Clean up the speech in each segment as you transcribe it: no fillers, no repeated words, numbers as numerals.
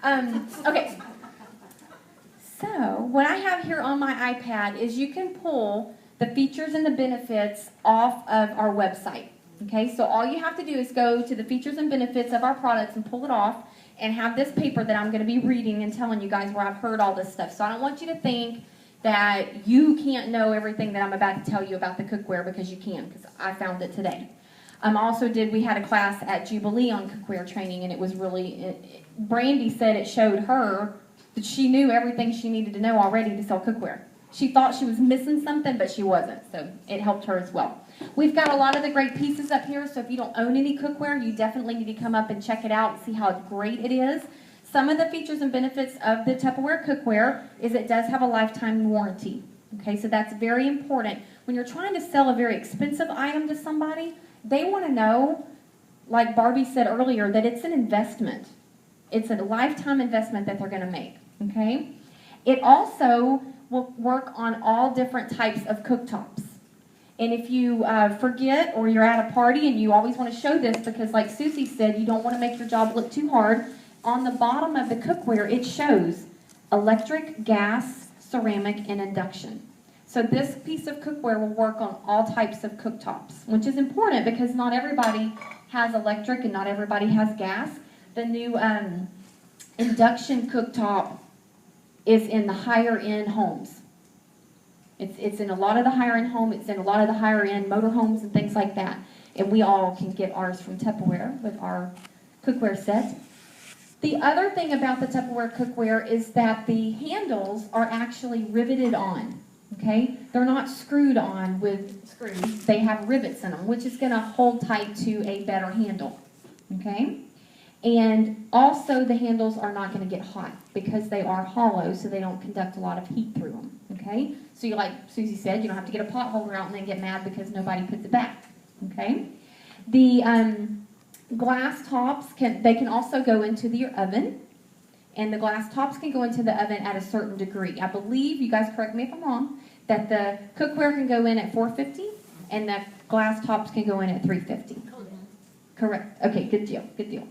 Okay. So what I have here on my iPad is you can pull the features and the benefits off of our website. Okay, so all you have to do is go to the features and benefits of our products and pull it off and have this paper that I'm going to be reading and telling you guys where I've heard all this stuff. So I don't want you to think that you can't know everything that I'm about to tell you about the cookware, because you can, because I found it today. We had a class at Jubilee on cookware training, and it was really, Brandy said it showed her that she knew everything she needed to know already to sell cookware. She thought she was missing something, but she wasn't, so it helped her as well. We've got a lot of the great pieces up here, so if you don't own any cookware, you definitely need to come up and check it out and see how great it is. Some of the features and benefits of the Tupperware cookware is it does have a lifetime warranty. Okay, so that's very important. When you're trying to sell a very expensive item to somebody, they want to know, like Barbie said earlier, that it's an investment. It's a lifetime investment that they're going to make. Okay? It also will work on all different types of cooktops. And if you forget, or you're at a party and you always want to show this because, like Susie said, you don't want to make your job look too hard, on the bottom of the cookware it shows electric, gas, ceramic, and induction. So this piece of cookware will work on all types of cooktops, which is important because not everybody has electric and not everybody has gas. The new induction cooktop is in the higher end homes. It's in a lot of the higher end homes. It's in a lot of the higher end motorhomes and things like that. And we all can get ours from Tupperware with our cookware set. The other thing about the Tupperware cookware is that the handles are actually riveted on. Okay? They're not screwed on with screws. They have rivets in them, which is going to hold tight to a better handle. Okay? And also the handles are not going to get hot because they are hollow, so they don't conduct a lot of heat through them. Okay? So you, like Susie said, you don't have to get a pot holder out and then get mad because nobody puts it back. Okay? The glass tops, can also go into your oven. And the glass tops can go into the oven at a certain degree. I believe, you guys correct me if I'm wrong, that the cookware can go in at 450 and the glass tops can go in at 350. Correct. Okay, good deal, good deal.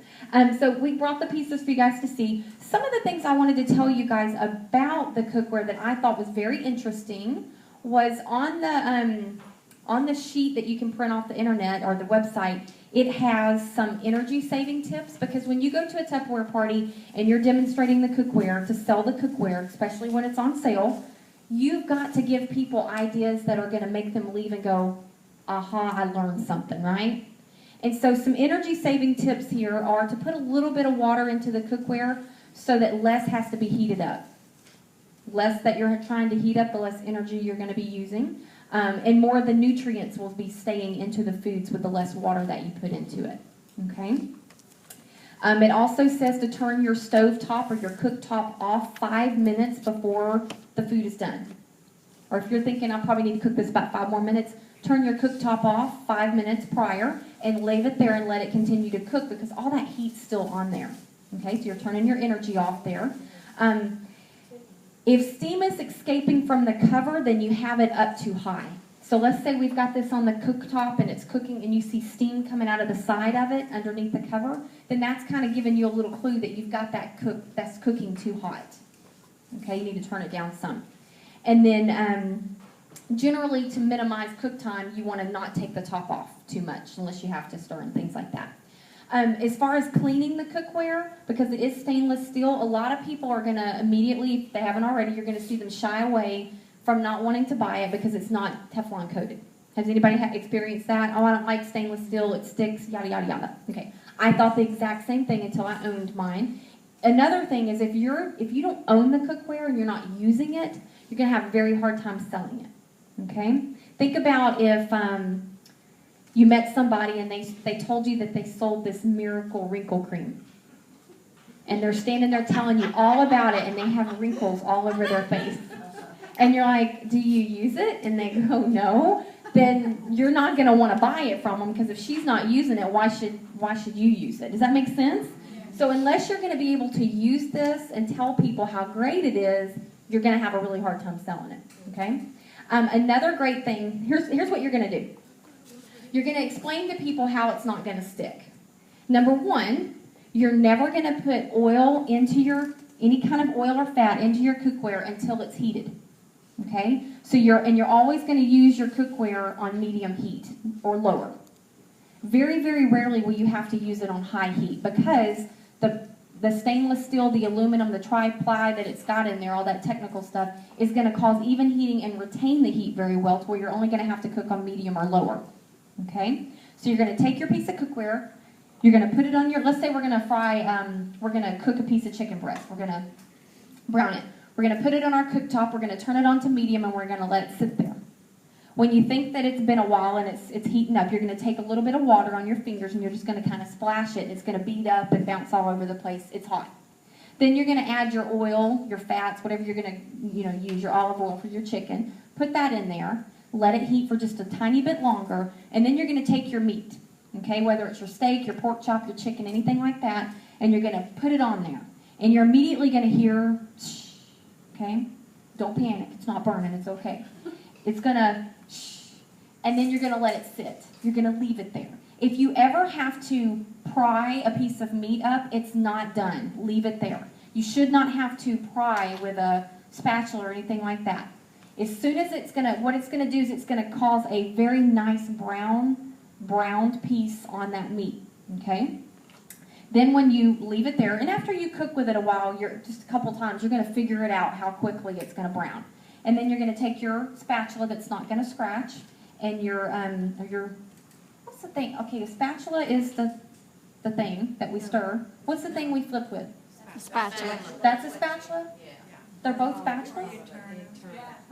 So we brought the pieces for you guys to see. Some of the things I wanted to tell you guys about the cookware that I thought was very interesting was on the sheet that you can print off the internet or the website, it has some energy saving tips, because when you go to a Tupperware party and you're demonstrating the cookware to sell the cookware, especially when it's on sale, you've got to give people ideas that are going to make them leave and go, aha, I learned something, right? And so some energy saving tips here are to put a little bit of water into the cookware so that less has to be heated up. Less that you're trying to heat up, the less energy you're going to be using. And more of the nutrients will be staying into the foods with the less water that you put into it. Okay? It also says to turn your stove top or your cooktop off 5 minutes before the food is done. Or if you're thinking, I probably need to cook this about 5 more minutes, turn your cooktop off 5 minutes prior and leave it there and let it continue to cook, because all that heat's still on there. Okay, so you're turning your energy off there. If steam is escaping from the cover, then you have it up too high. So let's say we've got this on the cooktop and it's cooking and you see steam coming out of the side of it underneath the cover, then that's kind of giving you a little clue that you've got that's cooking too hot. Okay, you need to turn it down some. And then generally, to minimize cook time, you want to not take the top off too much unless you have to stir and things like that. As far as cleaning the cookware, because it is stainless steel, a lot of people are going to immediately, if they haven't already, you're going to see them shy away from not wanting to buy it because it's not Teflon coated. Has anybody experienced that? Oh, I don't like stainless steel, it sticks, yada, yada, yada. Okay, I thought the exact same thing until I owned mine. Another thing is if you don't own the cookware and you're not using it, you're going to have a very hard time selling it. Okay? Think about if you met somebody and they told you that they sold this miracle wrinkle cream. And they're standing there telling you all about it and they have wrinkles all over their face. And you're like, do you use it? And they go, no. Then you're not going to want to buy it from them, because if she's not using it, why should you use it? Does that make sense? So unless you're going to be able to use this and tell people how great it is, you're going to have a really hard time selling it. Okay? Another great thing, here's what you're going to do. You're going to explain to people how it's not going to stick. Number one, You're never going to put oil into any kind of oil or fat into your cookware until it's heated. Okay? So you're always going to use your cookware on medium heat or lower. Very, very rarely will you have to use it on high heat because the stainless steel, the aluminum, the tri-ply that it's got in there, all that technical stuff, is going to cause even heating and retain the heat very well to where you're only going to have to cook on medium or lower. Okay? So you're going to take your piece of cookware, you're going to put it on let's say we're going to cook a piece of chicken breast. We're going to brown it. We're going to put it on our cooktop, we're going to turn it on to medium, and we're going to let it sit there. When you think that it's been a while and it's heating up, you're going to take a little bit of water on your fingers and you're just going to kind of splash it. It's going to bead up and bounce all over the place. It's hot. Then you're going to add your oil, your fats, whatever you're going to use, your olive oil for your chicken. Put that in there. Let it heat for just a tiny bit longer. And then you're going to take your meat, okay, whether it's your steak, your pork chop, your chicken, anything like that, and you're going to put it on there. And you're immediately going to hear, shh, okay? Don't panic. It's not burning. It's okay. It's going to and then you're going to let it sit. You're going to leave it there. If you ever have to pry a piece of meat up, it's not done. Leave it there. You should not have to pry with a spatula or anything like that. As soon as what it's going to do is it's going to cause a very nice browned piece on that meat, okay? Then when you leave it there, and after you cook with it a while, just a couple times, you're going to figure it out how quickly it's going to brown. And then you're going to take your spatula that's not going to scratch, and your what's the thing? Okay, a spatula is the thing that we stir. What's the thing we flip with? A spatula. That's a spatula? They're both spatulas?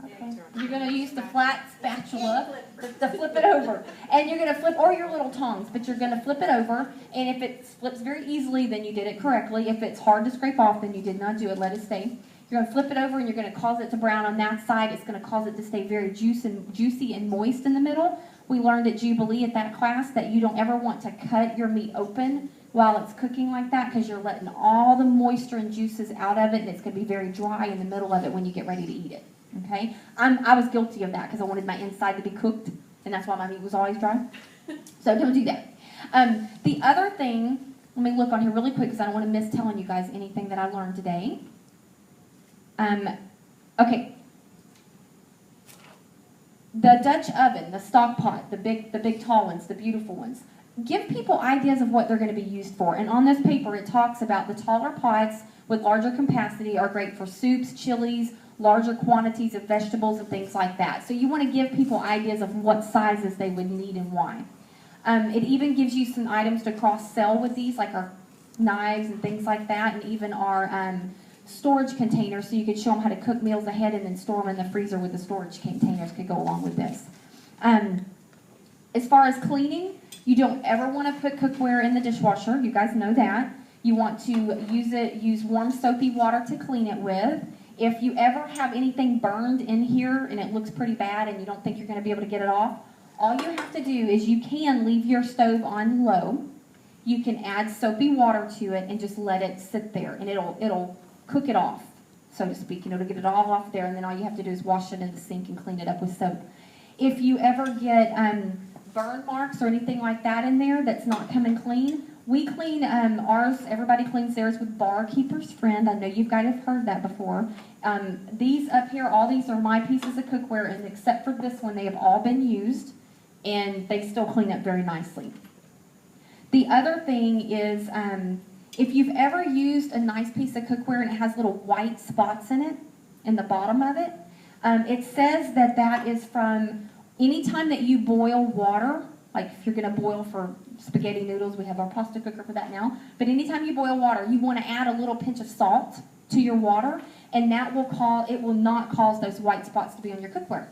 Okay. You're going to use the flat spatula to flip it over. And you're going to flip, or your little tongs, but you're going to flip it over. And if it flips very easily, then you did it correctly. If it's hard to scrape off, then you did not do it. Let it stay. You're going to flip it over and you're going to cause it to brown on that side. It's going to cause it to stay very juicy and moist in the middle. We learned at Jubilee at that class that you don't ever want to cut your meat open while it's cooking like that because you're letting all the moisture and juices out of it, and it's going to be very dry in the middle of it when you get ready to eat it. Okay? I was guilty of that because I wanted my inside to be cooked, and that's why my meat was always dry. So don't do that. The other thing, let me look on here really quick because I don't want to miss telling you guys anything that I learned today. Okay. The Dutch oven, the stock pot, the big tall ones, the beautiful ones. Give people ideas of what they're going to be used for. And on this paper it talks about the taller pots with larger capacity are great for soups, chilies, larger quantities of vegetables and things like that. So you want to give people ideas of what sizes they would need and why. It even gives you some items to cross-sell with these, like our knives and things like that, and even our storage containers, so you could show them how to cook meals ahead and then store them in the freezer with the storage containers could go along with this. As far as cleaning, you don't ever want to put cookware in the dishwasher. You guys know that. You want to use warm soapy water to clean it with. If you ever have anything burned in here and it looks pretty bad and you don't think you're going to be able to get it off, all you have to do is you can leave your stove on low. You can add soapy water to it and just let it sit there, and it'll cook it off, so to speak. To get it all off there, and then all you have to do is wash it in the sink and clean it up with soap. If you ever get burn marks or anything like that in there that's not coming clean, we clean ours, everybody cleans theirs with Barkeeper's Friend. I know you guys have heard that before. These up here, all these are my pieces of cookware, and except for this one, they have all been used, and they still clean up very nicely. The other thing is, if you've ever used a nice piece of cookware and it has little white spots in it, in the bottom of it, it says that is from any time that you boil water, like if you're going to boil for spaghetti noodles, we have our pasta cooker for that now, but anytime you boil water, you want to add a little pinch of salt to your water, and it will not cause those white spots to be on your cookware.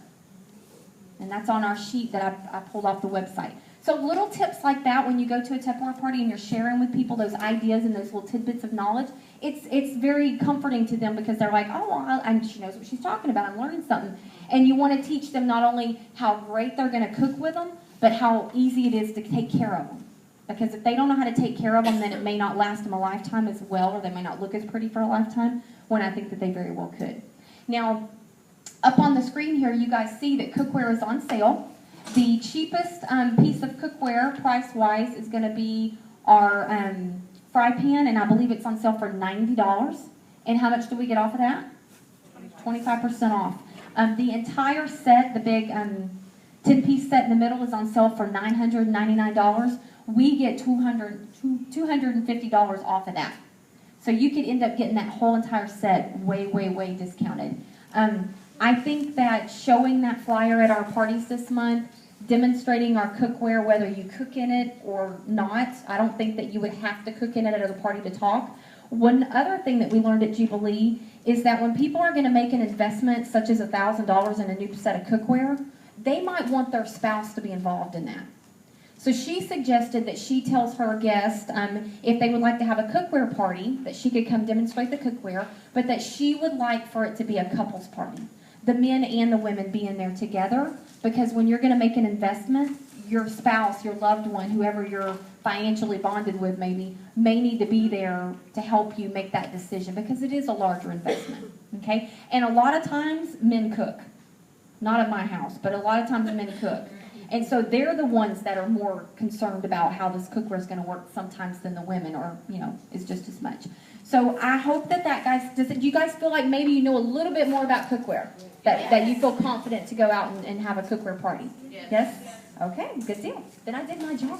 And that's on our sheet that I pulled off the website. So little tips like that when you go to a Tupperware party and you're sharing with people those ideas and those little tidbits of knowledge, it's very comforting to them because they're like, oh, well, and she knows what she's talking about. I'm learning something. And you want to teach them not only how great they're going to cook with them, but how easy it is to take care of them. Because if they don't know how to take care of them, then it may not last them a lifetime as well, or they may not look as pretty for a lifetime, when I think that they very well could. Now, up on the screen here, you guys see that cookware is on sale. The cheapest piece of cookware, price-wise, is going to be our fry pan, and I believe it's on sale for $90. And how much do we get off of that? 25% off. The entire set, the big 10-piece set in the middle, is on sale for $999. We get $250 off of that. So you could end up getting that whole entire set way, way, way discounted. I think that showing that flyer at our parties this month, demonstrating our cookware, whether you cook in it or not, I don't think that you would have to cook in it at a party to talk. One other thing that we learned at Jubilee is that when people are going to make an investment, such as $1,000 in a new set of cookware, they might want their spouse to be involved in that. So she suggested that she tells her guests if they would like to have a cookware party, that she could come demonstrate the cookware, but that she would like for it to be a couples party. The men and the women being there together, because when you're going to make an investment, your spouse, your loved one, whoever you're financially bonded with maybe, may need to be there to help you make that decision, because it is a larger investment, okay? And a lot of times, men cook. Not at my house, but a lot of times men cook. And so they're the ones that are more concerned about how this cookware is going to work sometimes than the women, or, is just as much. So I hope that guys, do you guys feel like maybe you know a little bit more about cookware? That you feel confident to go out and have a cookware party? Yes? Okay, good deal. Then I did my job.